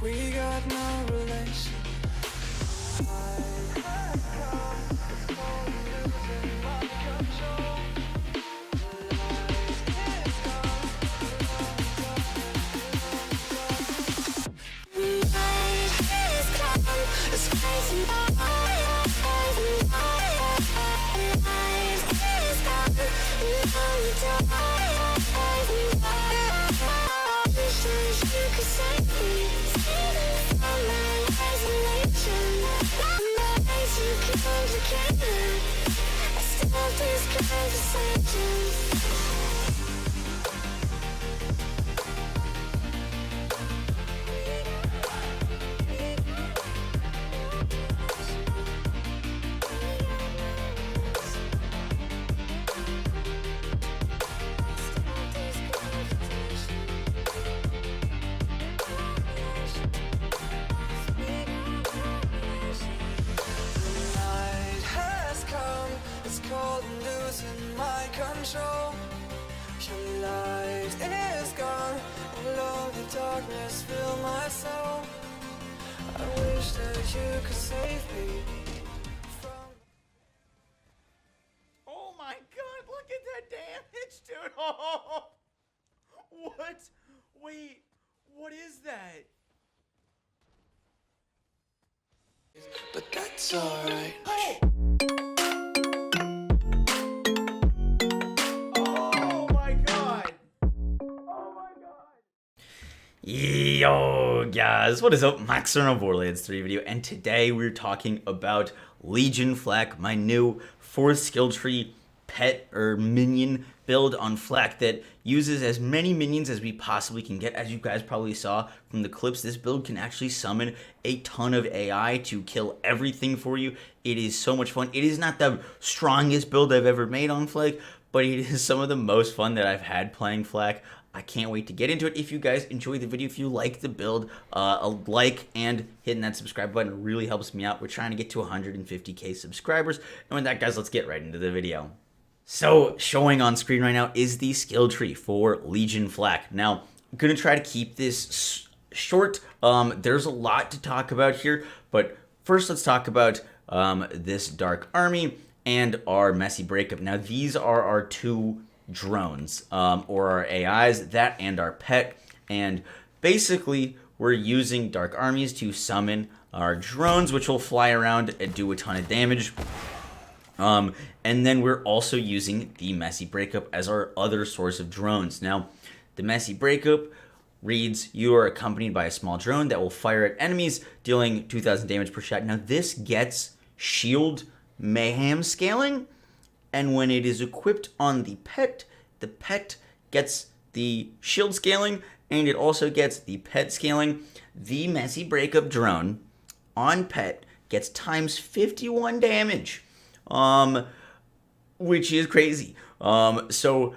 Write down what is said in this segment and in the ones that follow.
We got no relation. Control. Your light is gone, alone the darkness fill my soul. I wish that you could save me from... Oh my god, look at that damage, dude! Oh, what? Wait, what is that? But that's alright. Oh! Yo guys, what is up? Max on a Borderlands 3 video, and today we're talking about Legion Flak, my new 4th skill tree pet or minion build on Flak that uses as many minions as we possibly can get. As you guys probably saw from the clips, this build can actually summon a ton of AI to kill everything for you. It is so much fun. It is not the strongest build I've ever made on Flak, but it is some of the most fun that I've had playing Flak. I can't wait to get into it. If you guys enjoyed the video, if you like the build, a like and hitting that subscribe button really helps me out. We're trying to get to 150k subscribers. And with that, guys, let's get right into the video. So, showing on screen right now is the skill tree for Legion Flak. Now, I'm going to try to keep this short. There's a lot to talk about here, but first let's talk about this Dark Army and our Messy Breakup. Now, these are our two drones, or our AIs, that and our pet, and basically we're using Dark Armies to summon our drones, which will fly around and do a ton of damage. And then we're also using the Messy Breakup as our other source of drones. Now, the Messy Breakup reads, you are accompanied by a small drone that will fire at enemies, dealing 2,000 damage per shot. Now, this gets shield mayhem scaling, and when it is equipped on the pet gets the shield scaling, and it also gets the pet scaling. The Messy Breakup drone on pet gets times 51 damage, which is crazy. So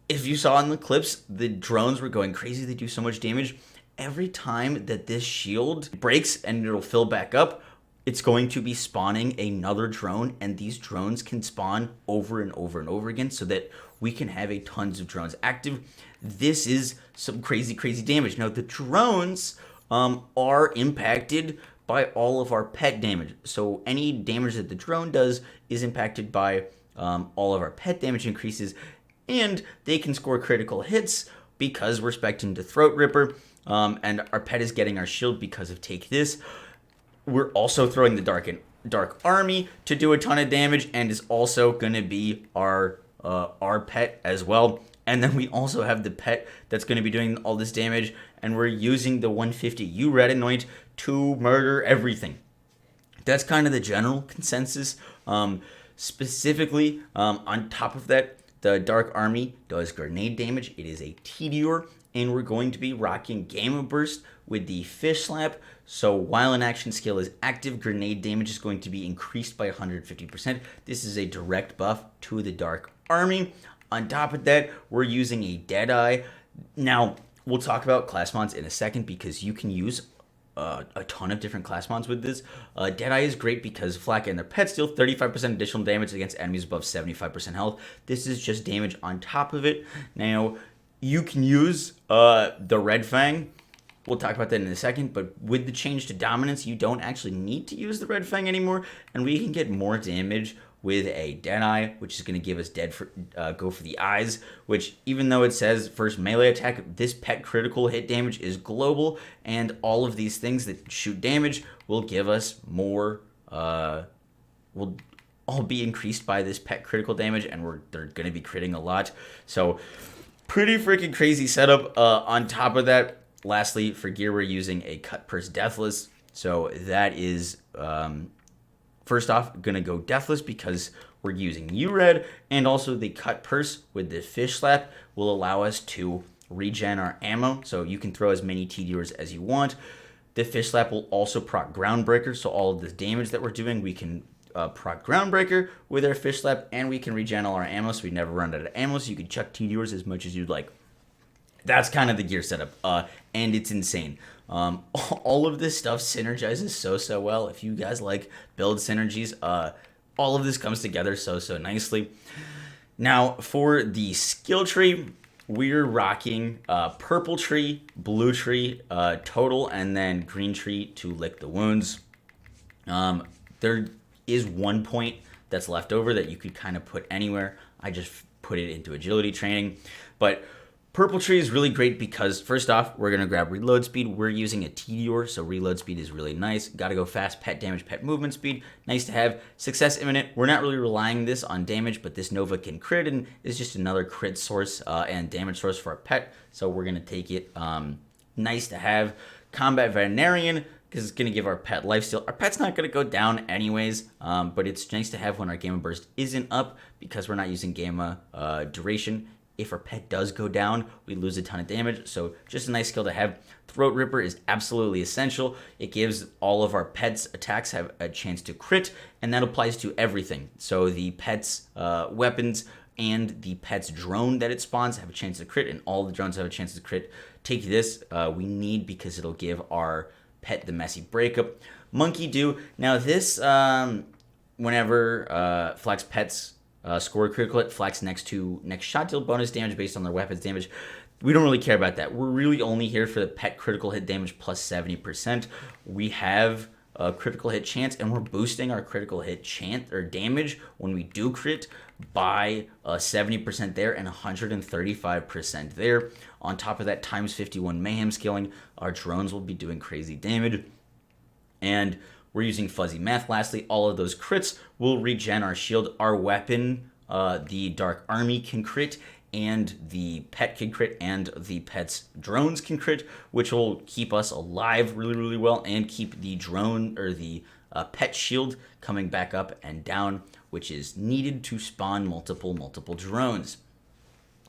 if you saw in the clips, the drones were going crazy. They do so much damage. Every time that this shield breaks and it'll fill back up, it's going to be spawning another drone, and these drones can spawn over and over and over again so that we can have a tons of drones active. This is some crazy, crazy damage. Now, the drones are impacted by all of our pet damage. So any damage that the drone does is impacted by all of our pet damage increases, and they can score critical hits because we're spec'ing to Throat Ripper, and our pet is getting our shield because of Take This. We're also throwing the Dark Army to do a ton of damage, and is also going to be our pet as well. And then we also have the pet that's going to be doing all this damage, and we're using the 150U Red Anoint to murder everything. That's kind of the general consensus. Specifically, on top of that, the Dark Army does grenade damage. It is a Tediore, and we're going to be rocking Gamma Burst with the Fish Slap. So while an action skill is active, grenade damage is going to be increased by 150%. This is a direct buff to the Dark Army. On top of that, we're using a Deadeye. Now, we'll talk about class mods in a second because you can use a ton of different class mods with this. Deadeye is great because Flak and their pets deal 35% additional damage against enemies above 75% health. This is just damage on top of it. Now, you can use the Red Fang We'll talk about that in a second, but with the change to dominance, you don't actually need to use the Red Fang anymore, and we can get more damage with a Deadeye, which is going to give us go for the eyes, which even though it says first melee attack, this pet critical hit damage is global, and all of these things that shoot damage will give us more, will all be increased by this pet critical damage, and they're going to be critting a lot. So pretty freaking crazy setup. On top of that, lastly, for gear, we're using a cut purse deathless. So that is, first off, going to go deathless because we're using U-Red, and also the cut purse with the fish slap will allow us to regen our ammo. So you can throw as many TDRs as you want. The fish slap will also proc Groundbreaker. So all of this damage that we're doing, we can proc Groundbreaker with our fish slap, and we can regen all our ammo, so we never run out of ammo, so you can chuck TDRs as much as you'd like. That's kind of the gear setup, and it's insane. All of this stuff synergizes so well. If you guys like build synergies, all of this comes together so nicely. Now, for the skill tree, we're rocking purple tree, blue tree, total, and then green tree to lick the wounds. There is 1 point that's left over that you could kind of put anywhere. I just put it into agility training. But purple tree is really great because, first off, we're going to grab reload speed. We're using a Tedior, so reload speed is really nice. Got to go fast, pet damage, pet movement speed. Nice to have. Success imminent. We're not really relying this on damage, but this Nova can crit and is just another crit source and damage source for our pet. So we're going to take it. Nice to have. Combat veterinarian, because it's going to give our pet lifesteal. Our pet's not going to go down anyways, but it's nice to have when our Gamma Burst isn't up because we're not using Gamma duration. If our pet does go down, we lose a ton of damage, so just a nice skill to have. Throat Ripper is absolutely essential. It gives all of our pets' attacks have a chance to crit, and that applies to everything. So the pet's weapons and the pet's drone that it spawns have a chance to crit, and all the drones have a chance to crit. Take this, we need, because it'll give our pet the messy breakup. Monkey Do. Now this, whenever Flex pets score a critical hit, Flex next shot deal bonus damage based on their weapons damage. We don't really care about that. We're really only here for the pet critical hit damage plus 70%. We have a critical hit chance, and we're boosting our critical hit chance or damage when we do crit by 70% there and 135% there. On top of that, times 51 mayhem scaling, our drones will be doing crazy damage. And we're using fuzzy math. Lastly, all of those crits will regen our shield. Our weapon, the Dark Army, can crit, and the pet can crit, and the pet's drones can crit, which will keep us alive really well and keep the drone or the pet shield coming back up and down, which is needed to spawn multiple drones.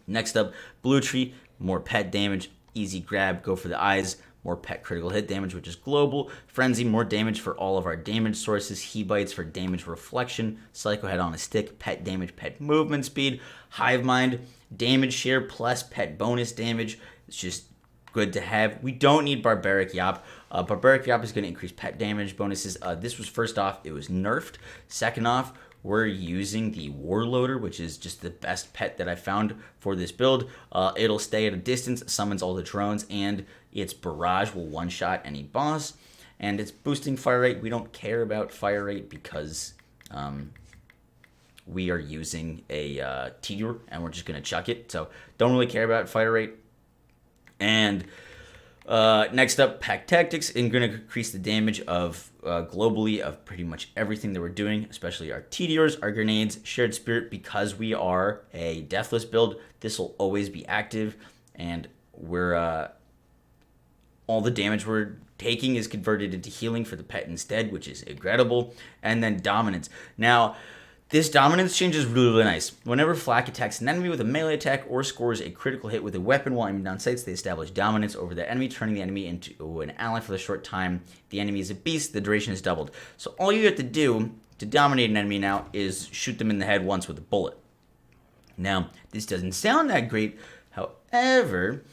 Next up, blue tree, more pet damage, easy grab, go for the eyes. More pet critical hit damage, which is global. Frenzy, more damage for all of our damage sources. He Bites for damage reflection. Psycho Head on a stick, pet damage, pet movement speed. Hive Mind, damage share plus pet bonus damage. It's just good to have. We don't need Barbaric Yop. Barbaric Yop is going to increase pet damage bonuses. This was, first off, it was nerfed. Second off, we're using the Warloader, which is just the best pet that I found for this build. It'll stay at a distance, summons all the drones, and its Barrage will one-shot any boss. And it's boosting fire rate. We don't care about fire rate because we are using a Tedior, and we're just going to chuck it. So don't really care about fire rate. And next up, Pack Tactics, and going to increase the damage of globally of pretty much everything that we're doing, especially our Tediors, our grenades, Shared Spirit. Because we are a deathless build, this will always be active, and we're all the damage we're taking is converted into healing for the pet instead, which is incredible. And then Dominance. Now, this Dominance change is really nice. Whenever Flak attacks an enemy with a melee attack or scores a critical hit with a weapon while aiming down sights, they establish dominance over the enemy, turning the enemy into an ally for the short time. The enemy is a beast, the duration is doubled. So all you have to do to dominate an enemy now is shoot them in the head once with a bullet. Now, this doesn't sound that great. However,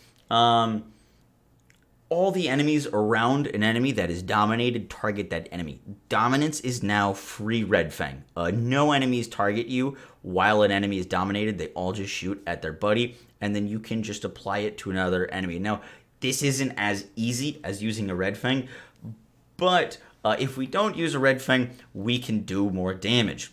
all the enemies around an enemy that is dominated target that enemy. Dominance is now free Red Fang. No enemies target you while an enemy is dominated. They all just shoot at their buddy, and then you can just apply it to another enemy. Now, this isn't as easy as using a Red Fang, but if we don't use a Red Fang, we can do more damage.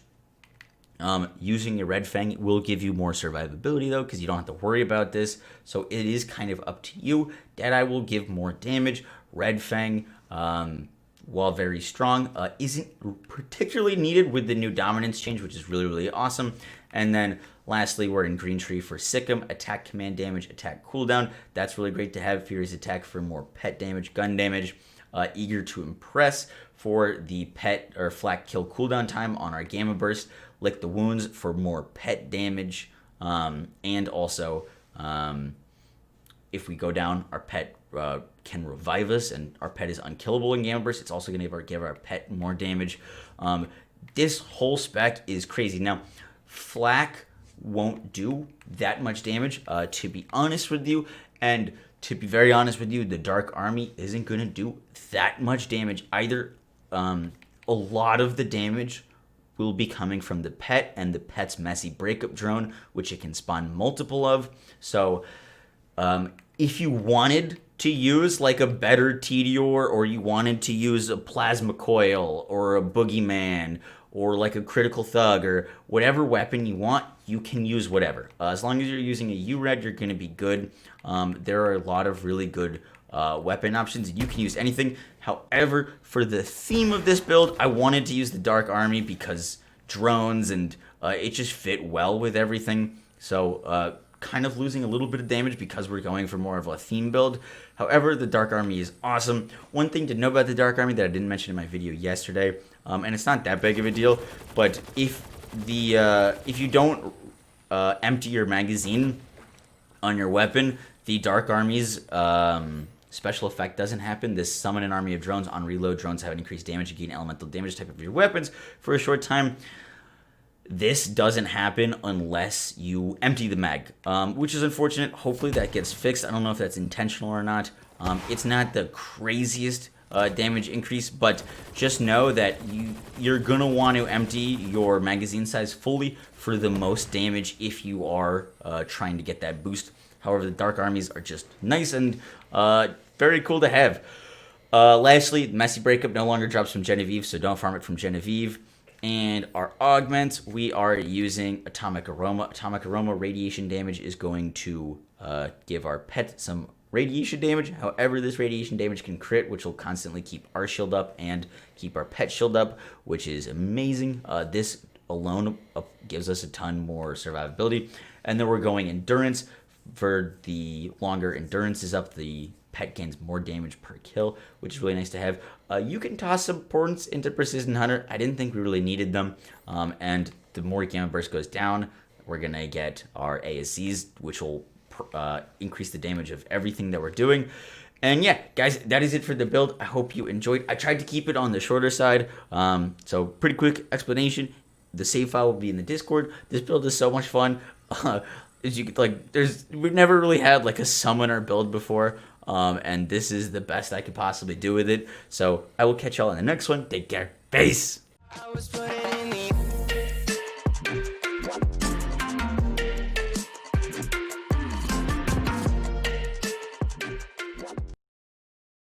Using a Red Fang will give you more survivability though, because you don't have to worry about this. So it is kind of up to you. Deadeye will give more damage. Red Fang, while very strong, isn't particularly needed with the new dominance change, which is really, really awesome. And then lastly, we're in Green Tree for Sikkim, attack command damage, attack cooldown. That's really great to have. Furious attack for more pet damage, gun damage. Eager to Impress for the pet or flak kill cooldown time on our Gamma Burst. Lick the Wounds for more pet damage. And also, if we go down, our pet can revive us, and our pet is unkillable in Gamma Burst. It's also going to give our pet more damage. This whole spec is crazy. Now, flak won't do that much damage, to be honest with you. And to be very honest with you, the Dark Army isn't going to do that much damage either. A lot of the damage will be coming from the pet and the pet's messy breakup drone, which it can spawn multiple of. So if you wanted to use like a better Tediore, or you wanted to use a Plasma Coil or a Boogeyman or like a Critical Thug or whatever weapon you want, you can use whatever. As long as you're using a URED, you're going to be good. There are a lot of really good weapon options. You can use anything. However, for the theme of this build, I wanted to use the Dark Army because drones, and it just fit well with everything. So kind of losing a little bit of damage because we're going for more of a theme build. However, the Dark Army is awesome. One thing to know about the Dark Army that I didn't mention in my video yesterday, and it's not that big of a deal, but if you don't empty your magazine on your weapon, the Dark Army's special effect doesn't happen. This summon an army of drones. On reload, drones have an increased damage and gain elemental damage type of your weapons for a short time. This doesn't happen unless you empty the mag, which is unfortunate. Hopefully that gets fixed. I don't know if that's intentional or not. It's not the craziest damage increase, but just know that you're gonna want to empty your magazine size fully for the most damage if you are trying to get that boost. However, the Dark Armies are just nice and very cool to have. Lastly, Messy Breakup no longer drops from Genevieve, so don't farm it from Genevieve. And our augments, we are using Atomic Aroma. Atomic Aroma radiation damage is going to give our pet some radiation damage. However, this radiation damage can crit, which will constantly keep our shield up and keep our pet shield up, which is amazing. This alone gives us a ton more survivability. And then we're going Endurance. For the longer Endurance is up, the pet gains more damage per kill, which is really nice to have. You can toss some points into Precision Hunter. I didn't think we really needed them. And the more Gamma Burst goes down, we're going to get our ASCs, which will increase the damage of everything that we're doing. And yeah, guys, that is it for the build. I hope you enjoyed. I tried to keep it on the shorter side. So pretty quick explanation. The save file will be in the Discord. This build is so much fun. As you we've never really had like a summoner build before. And this is the best I could possibly do with it. So I will catch y'all in the next one. Take care. Peace. I was putting